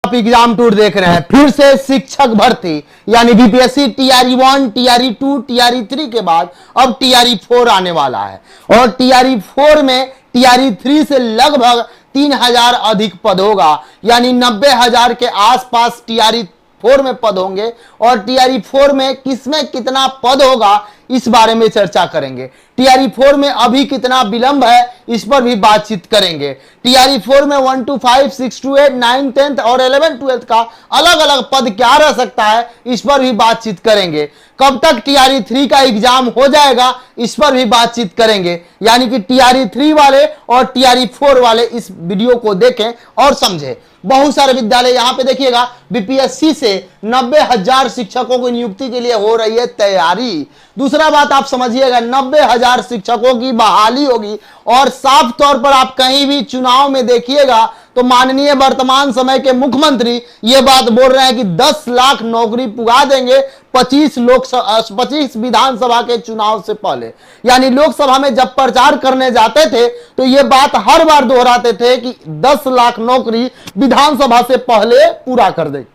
आप exam tour देख रहे हैं। फिर से शिक्षक भर्ती यानी बीपीएससी टीआरई 1, टीआरई 2, टीआरई 3 के बाद अब टीआरई 4 आने वाला है और टीआरई 4 में टीआरई 3 से लगभग 3000 अधिक पद होगा, यानी 90,000 के आसपास टीआरई 4 में पद होंगे। और टीआरई 4 में किसमें कितना पद होगा इस बारे में चर्चा करेंगे। टीआरई 4 में अभी कितना विलंब है इस पर भी बातचीत करेंगे। टीआरई 4 में 1 to 5, 6 to 8, 9, 10th और 11, 12th का अलग अलग पद क्या रह सकता है इस पर भी बातचीत करेंगे। कब तक टीआरई 3 का एग्जाम हो जाएगा इस पर भी बातचीत करेंगे, यानी कि टीआरई 3 वाले और टीआरई 4 वाले इस वीडियो को देखें और समझें। बहुत सारे विद्यालय यहां पे देखिएगा बीपीएससी से 90,000 शिक्षकों की नियुक्ति के लिए हो रही है तैयारी। दूसरा बात आप समझिएगा, 90,000 शिक्षकों की बहाली होगी और साफ तौर पर आप कहीं भी चुनाव में देखिएगा तो माननीय वर्तमान समय के मुख्यमंत्री ये बात बोल रहे हैं कि 10 लाख नौकरी पुगा देंगे 25 विधानसभा के चुनाव से पहले। यानी लोकसभा में जब प्रचार करने जाते थे तो ये बात हर बार दोहराते थे कि 10 लाख नौकरी विधानसभा से पहले पूरा कर दे,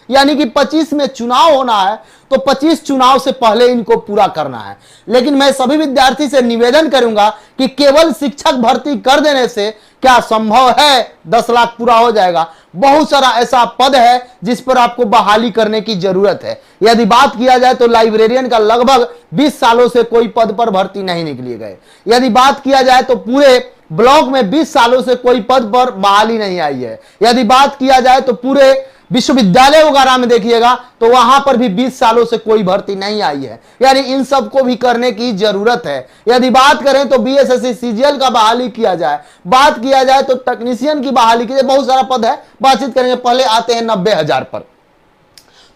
यानी कि 25 में चुनाव होना है तो 25 चुनाव से पहले इनको पूरा करना है। लेकिन मैं सभी विद्यार्थी से निवेदन करूंगा कि केवल शिक्षक भर्ती कर देने से क्या संभव है 10 लाख पूरा हो जाएगा? बहुत सारा ऐसा पद है जिस पर आपको बहाली करने की जरूरत है। यदि बात किया जाए तो लाइब्रेरियन का लगभग 20 सालों से कोई पद पर भर्ती नहीं निकली गए। यदि बात किया जाए तो पूरे ब्लॉक में 20 सालों से कोई पद पर बहाली नहीं आई है। यदि बात किया जाए तो पूरे विश्वविद्यालय वगैरह में देखिएगा तो वहां पर भी 20 सालों से कोई भर्ती नहीं आई है, यानी इन सबको भी करने की जरूरत है। यदि बात करें तो बीएसएससी सीजीएल का बहाली किया जाए, बात किया जाए तो टेक्नीशियन की बहाली की जाए, बहुत सारा पद है, बातचीत करेंगे। पहले आते हैं 90,000 पर।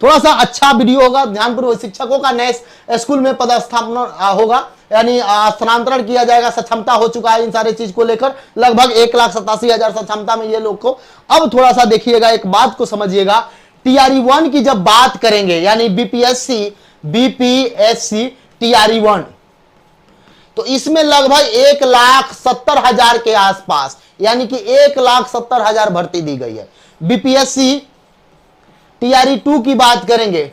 थोड़ा सा अच्छा वीडियो होगा, ध्यानपूर्वक। शिक्षकों का नए स्कूल में पदस्थापना होगा, यानी स्थानांतरण किया जाएगा। सक्षमता हो चुका है इन सारे चीज को लेकर, लगभग 1,87,000 सक्षमता में ये लोग को। अब थोड़ा सा देखिएगा, एक बात को समझिएगा। टीआरई 1 की जब बात करेंगे, यानी बीपीएससी टीआरई 1, तो इसमें लगभग 1,70,000 के आसपास, यानी कि 1,70,000 भर्ती दी गई है। बीपीएससी टीआरई 2 की बात करेंगे,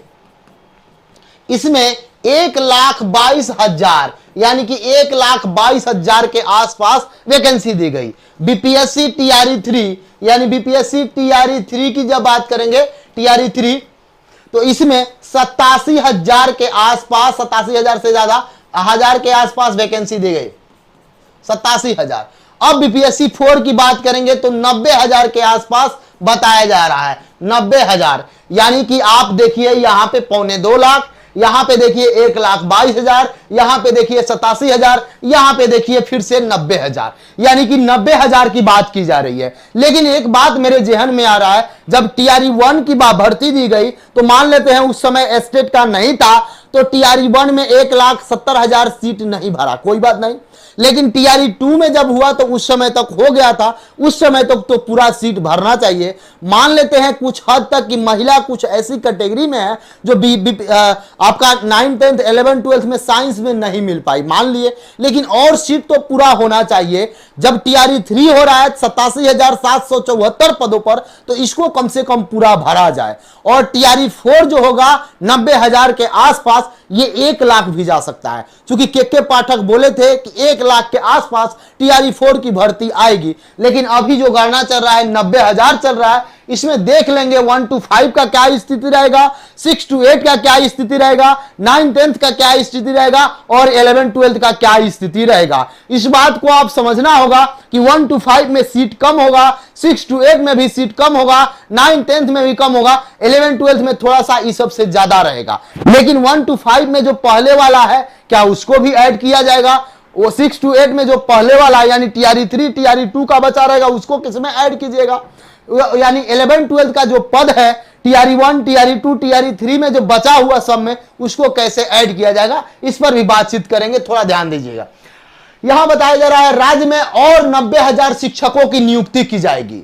इसमें 1,22,000, यानी कि 1,22,000 के आसपास वैकेंसी दी गई। बीपीएससी टीआरई 3, यानी बीपीएससी टीआरई 3 की जब बात करेंगे, टीआरई 3, तो इसमें 87,000 के आसपास, 87,000 से ज्यादा हजार के आसपास वैकेंसी दी गई, 87,000। अब बीपीएससी 4 की बात करेंगे तो 90,000 के आसपास बताया जा रहा है, 90,000। यानी कि आप देखिए यहां पे 2.25 लाख, यहां पे देखिए 1,22,000, यहां पे देखिए 87,000, यहां पे देखिए फिर से 90,000, यानी कि 90,000 की बात की जा रही है। लेकिन एक बात मेरे जहन में आ रहा है, जब टीआरई 1 की भर्ती दी गई तो मान लेते हैं उस समय स्टेट का नहीं था तो टीआरई 1 में 1,70,000 सीट नहीं भरा, कोई बात नहीं। लेकिन टीआरई 2 में जब हुआ तो उस समय तक हो गया था, उस समय तक तो पूरा सीट भरना चाहिए। मान लेते हैं कुछ हद तक कि महिला कुछ ऐसी कैटेगरी में है जो आपका 9, 10th, 11, 12th में साइंस में नहीं मिल पाई, मान लिए, लेकिन और सीट तो पूरा होना चाहिए। जब टीआरई 3 हो रहा है 87,774 पदों पर, तो इसको कम से कम पूरा भरा जाए। और टीआरई 4 जो होगा 90,000 के आसपास, ये 1 लाख भी जा सकता है, क्योंकि के पाठक बोले थे कि 1 लाख के आसपास टीआरई 4 की भर्ती आएगी। लेकिन अभी जो गणना चल रहा है 90,000 चल रहा है, इसमें देख लेंगे 1 to 5 का क्या स्थिति रहेगा, 6 to 8 का क्या स्थिति रहेगा, 9, 10th का क्या स्थिति रहेगा और 11, 12th का क्या स्थिति रहेगा। इस बात को आप समझना होगा कि 1 to 5 में सीट कम होगा, 6 to 8 में भी सीट कम होगा, 9, 10th में भी कम होगा, 11, 12th में थोड़ा सा इस सबसे ज्यादा रहेगा। लेकिन 1 to 5 में जो पहले वाला है क्या उसको भी ऐड किया जाएगा? वो 6 to 8 में जो पहले वाला है, यानी टीआरई 3, टीआरई 2 का बचा रहेगा, उसको किसमें ऐड कीजिएगा? यानी 11, 12th का जो पद है टीआरई 1, टीआरई 2, टीआरई 3 में जो बचा हुआ सब में, उसको कैसे ऐड किया जाएगा इस पर भी बातचीत करेंगे, थोड़ा ध्यान दीजिएगा। यहां बताया जा रहा है राज्य में और 90,000 शिक्षकों की नियुक्ति की जाएगी,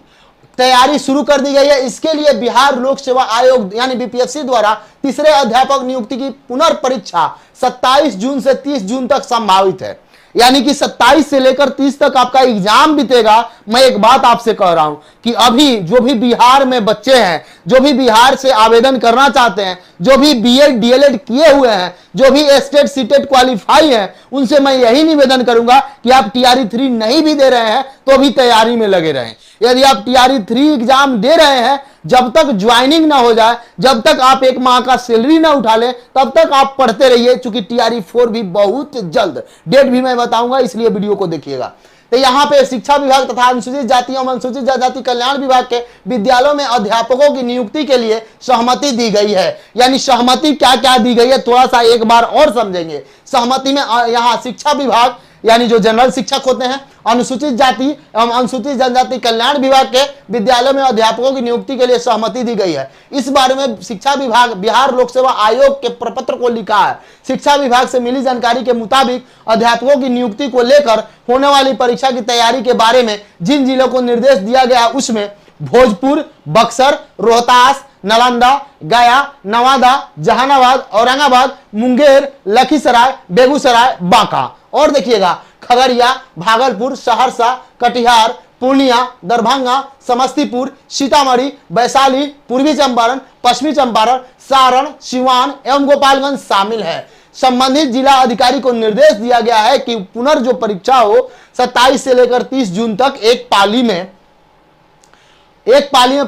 तैयारी शुरू कर दी गई है। इसके लिए बिहार लोक सेवा आयोग यानी बीपीएससी द्वारा तीसरे अध्यापक नियुक्ति की पुनर्परीक्षा 27 जून से 30 जून तक संभावित है। यानी कि 27 से लेकर 30 तक आपका एग्जाम बीतेगा। मैं एक बात आपसे कह रहा हूं कि अभी जो भी बिहार में बच्चे हैं, जो भी बिहार से आवेदन करना चाहते हैं, जो भी बीएड डीएलएड किए हुए हैं, जो भी स्टेट सीटेट क्वालिफाई हैं, उनसे मैं यही निवेदन करूंगा कि आप टीआरई 3 नहीं भी दे रहे हैं तो भी तैयारी में लगे रहें। यदि आप टीआरई 3 एग्जाम दे रहे हैं, जब तक ज्वाइनिंग ना हो जाए, जब तक आप एक माह का सैलरी ना उठा लें, तब तक आप पढ़ते रहिए, क्योंकि टीआरई 4 भी बहुत जल्द, डेट भी मैं बताऊंगा, इसलिए वीडियो को देखिएगा। तो यहाँ पे शिक्षा विभाग तथा अनुसूचित जाति एवं अनुसूचित जनजाति कल्याण विभाग के विद्यालयों में अध्यापकों की नियुक्ति के लिए सहमति दी गई है। यानी सहमति क्या क्या दी गई है, थोड़ा सा एक बार और समझेंगे। सहमति में यहाँ शिक्षा विभाग यानी जो जनरल शिक्षक होते हैं, अनुसूचित जाति एवं अनुसूचित जनजाति कल्याण विभाग के विद्यालयों में अध्यापकों की नियुक्ति के लिए सहमति दी गई है। इस बारे में शिक्षा विभाग बिहार लोक सेवा आयोग के प्रपत्र को लिखा है। शिक्षा विभाग से मिली जानकारी के मुताबिक अध्यापकों की नियुक्ति को लेकर होने वाली परीक्षा की तैयारी के बारे में जिन जिलों को निर्देश दिया गया उसमें भोजपुर, बक्सर, रोहतास, नालंदा, गया, नवादा, जहानाबाद, औरंगाबाद, मुंगेर, लखीसराय, बेगूसराय, बांका और देखिएगा खगड़िया, भागलपुर, सहरसा, कटिहार, पूर्णिया, दरभंगा, समस्तीपुर, सीतामढ़ी, वैशाली, पूर्वी चंपारण, पश्चिमी चंपारण, सारण, सिवान एवं गोपालगंज शामिल है। संबंधित जिला अधिकारी को निर्देश दिया गया है कि पुनर्जो परीक्षा हो 27 से लेकर 30 जून तक एक पाली में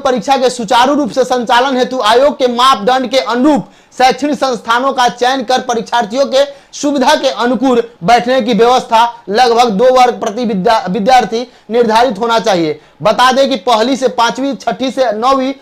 परीक्षा के सुचारू रूप से संचालन हेतु आयोग के मापदंड के अनुरूप शैक्षणिक संस्थानों का चयन कर परीक्षार्थियों के सुविधा के अनुकूल बैठने की व्यवस्था लगभग 2 वर्ग प्रति विद्यार्थी निर्धारित होना चाहिए। बता दें कि पहली से पांचवी, छठी से 8वीं,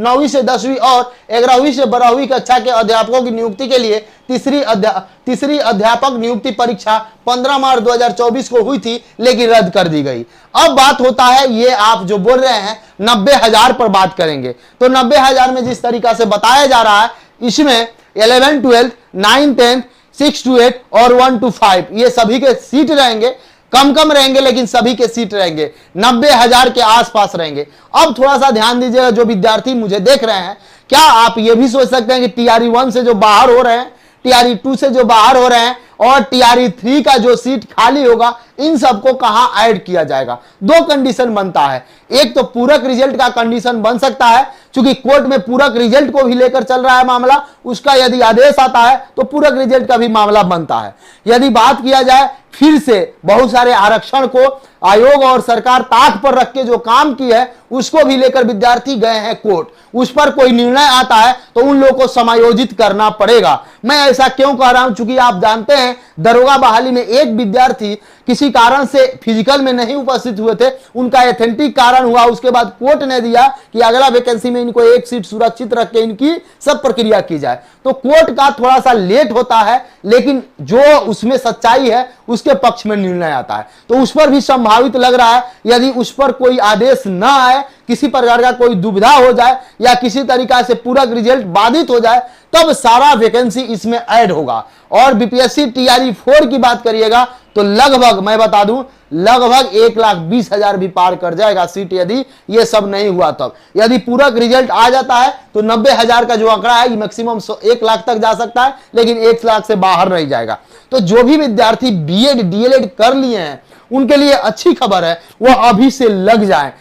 9वीं से 10वीं और 11वीं से 12वीं कक्षा के अध्यापकों की नियुक्ति के लिए तीसरी अध्यापक नियुक्ति परीक्षा 15 मार्च 2024 को हुई थी, लेकिन रद्द कर दी गई। अब बात होता है, ये आप जो बोल रहे हैं 90,000 पर बात करेंगे, तो 90,000 में जिस तरीका से बताया जा रहा है, इसमें 11, 12, 9, 10, 6 to 8 और 1 to 5 ये सभी के सीट रहेंगे। कम रहेंगे लेकिन सभी के सीट रहेंगे 90,000 के आसपास रहेंगे। अब थोड़ा सा ध्यान दीजिएगा, जो विद्यार्थी मुझे देख रहे हैं, क्या आप ये भी सोच सकते हैं कि टीआरई 1 से जो बाहर हो रहे हैं, टीआरई 2 से जो बाहर हो रहे हैं और टीआरई 3 का जो सीट खाली होगा, इन सबको कहां ऐड किया जाएगा? 2 कंडीशन बनता है। एक तो पूरक रिजल्ट का कंडीशन बन सकता है, क्योंकि कोर्ट में पूरक रिजल्ट को भी लेकर चल रहा है मामला, उसका यदि आदेश आता है तो पूरक रिजल्ट का भी मामला बनता है। यदि बात किया जाए फिर से बहुत सारे आरक्षण को आयोग और सरकार ताक पर रख के जो काम की है, उसको भी लेकर विद्यार्थी गए हैं कोर्ट, उस पर कोई निर्णय आता है तो उन लोगों को समायोजित करना पड़ेगा। मैं ऐसा क्यों कह रहा हूं, क्योंकि आप जानते हैं दरोगा बहाली में एक विद्यार्थी किसी कारण से फिजिकल में नहीं उपस्थित हुए थे, उनका एथेंटिक कारण हुआ, उसके बाद कोर्ट ने दिया कि अगला वैकेंसी में इनको एक सीट सुरक्षित रख के इनकी सब प्रक्रिया की जाए। तो कोर्ट का थोड़ा सा लेट होता है, लेकिन जो उसमें सच्चाई है उसके पक्ष में निर्णय आता है। तो उस पर भी संभावित लग रहा है, यदि उस पर कोई आदेश न आए, किसी प्रकार का कोई दुविधा हो जाए या किसी तरीका से पूरक रिजल्ट बाधित हो जाए, तब सारा वैकेंसी इसमें ऐड होगा। और बीपीएससी टीआरई 4 की बात करिएगा तो लगभग मैं बता दूं, लगभग 1,20,000 भी पार कर जाएगा सीट, यदि ये सब नहीं हुआ तब। यदि पूरक रिजल्ट आ जाता है तो 90,000 का जो आंकड़ा है, ये मैक्सिमम 1 लाख तक जा सकता है, लेकिन 1 लाख से बाहर नहीं जाएगा। तो जो भी विद्यार्थी बीएड डीएलएड कर लिए हैं, उनके लिए अच्छी खबर है, वह अभी से लग जाए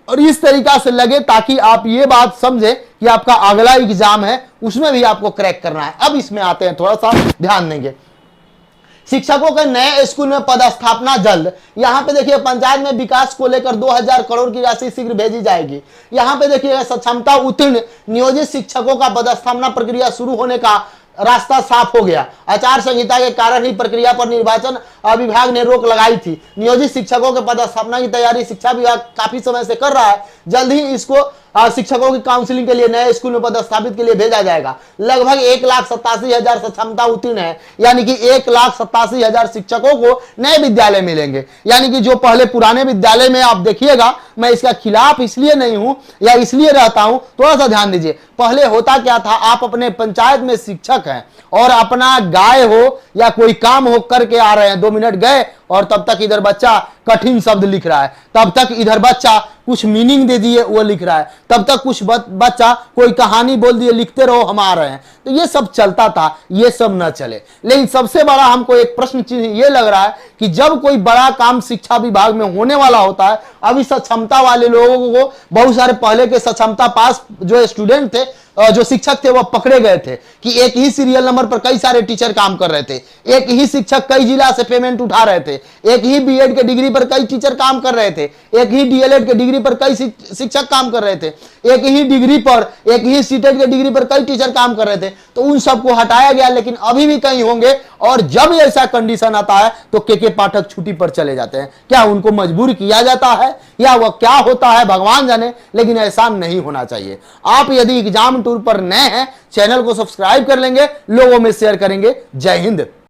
और इस तरीका से लगे ताकि आप ये बात समझे कि आपका अगला एग्जाम है उसमें भी आपको क्रैक करना है। अब इसमें आते हैं, थोड़ा सा ध्यान देंगे। शिक्षकों के नए स्कूल में पदस्थापना जल्द। यहां पे देखिए पंचायत में विकास को लेकर 2000 करोड़ की राशि शीघ्र भेजी जाएगी। यहां पे देखिए सक्षमता उत्तीर्ण नियोजित शिक्षकों का पदस्थापना प्रक्रिया शुरू होने का रास्ता साफ हो गया। आचार संहिता के कारण ही प्रक्रिया पर निर्वाचन विभाग ने रोक लगाई थी। नियोजित शिक्षकों के पदस्थापना की तैयारी शिक्षा विभाग काफी समय से कर रहा है। जल्द ही इसको शिक्षकों की काउंसलिंग के लिए नए स्कूल में पदस्थापित के लिए भेजा जाएगा। लगभग 1,87,000 सक्षमता उत्तीर्ण है, यानी कि 1,87,000 शिक्षकों को नए विद्यालय मिलेंगे। यानी कि जो पहले पुराने विद्यालय में आप देखिएगा, मैं इसका खिलाफ इसलिए नहीं हूं या इसलिए रहता हूं, थोड़ा सा ध्यान दीजिए। पहले होता क्या था, आप अपने पंचायत में शिक्षक हैं और अपना गाय हो या कोई काम हो करके आ रहे हैं, 2 मिनट गए और तब तक इधर बच्चा कठिन शब्द लिख रहा है, तब तक इधर बच्चा कुछ मीनिंग दे दिए वो लिख रहा है, तब तक कुछ बच्चा कोई कहानी बोल दिए लिखते रहो हम आ रहे हैं। तो ये सब चलता था, ये सब न चले। लेकिन सबसे बड़ा हमको एक प्रश्न चिन्ह ये लग रहा है कि जब कोई बड़ा काम शिक्षा विभाग में होने वाला होता है, अभी सक्षमता वाले लोगों को बहुत सारे पहले के सक्षमता पास जो स्टूडेंट थे, जो शिक्षक थे, वो पकड़े गए थे कि एक ही सीरियल नंबर पर कई सारे टीचर काम कर रहे थे, एक ही शिक्षक कई जिला से पेमेंट उठा रहे थे, एक ही बीएड के डिग्री पर कई टीचर काम कर रहे थे, एक ही डीएलएड के डिग्री पर कई शिक्षक काम कर रहे थे, एक ही डिग्री पर, एक ही सीटेट के डिग्री पर कई टीचर काम कर रहे थे। तो उन सबको हटाया गया, लेकिन अभी भी कहीं होंगे, और जब ऐसा कंडीशन आता है तो के पाठक छुट्टी पर चले जाते हैं। क्या उनको मजबूर किया जाता है या वह क्या होता है भगवान जाने, लेकिन ऐसा नहीं होना चाहिए। आप यदि एग्जाम टूर पर नए हैं, चैनल को सब्सक्राइब कर लेंगे, लोगों में शेयर करेंगे। जय हिंद।